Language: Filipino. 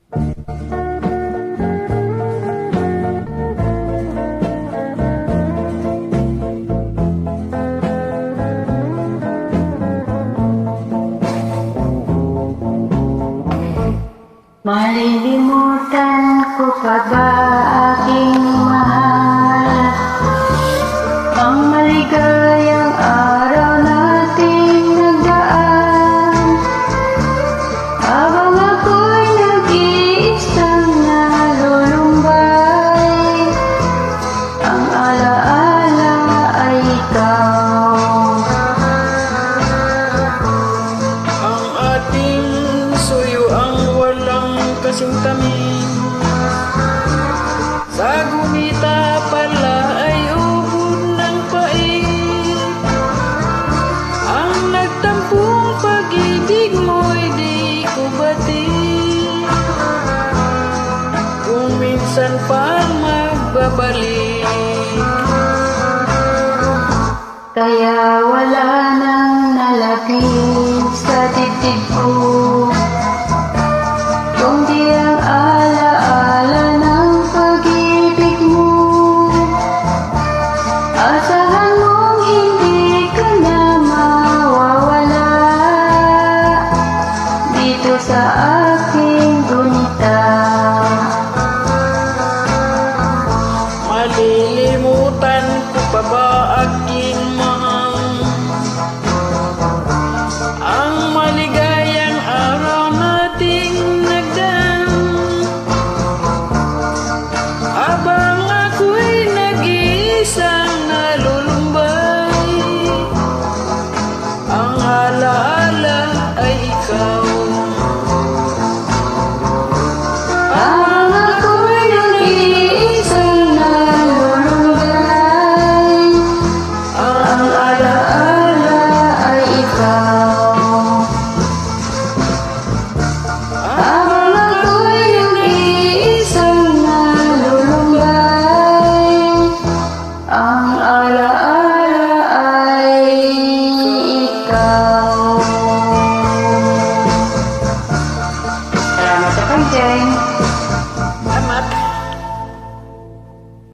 Malilimutan ko pa ba aking mahal, ang maligayang araw nating nagdaan, habang ako'y nag-iisang nalulumbay, ang alaala ay ikaw. Ang ating suyo ang walang kasing tamis, sa gumita pala ay ubod ng pait. Ang nagtampong pag-ibig mo'y di ko batid, kung minsan pa magbabalik.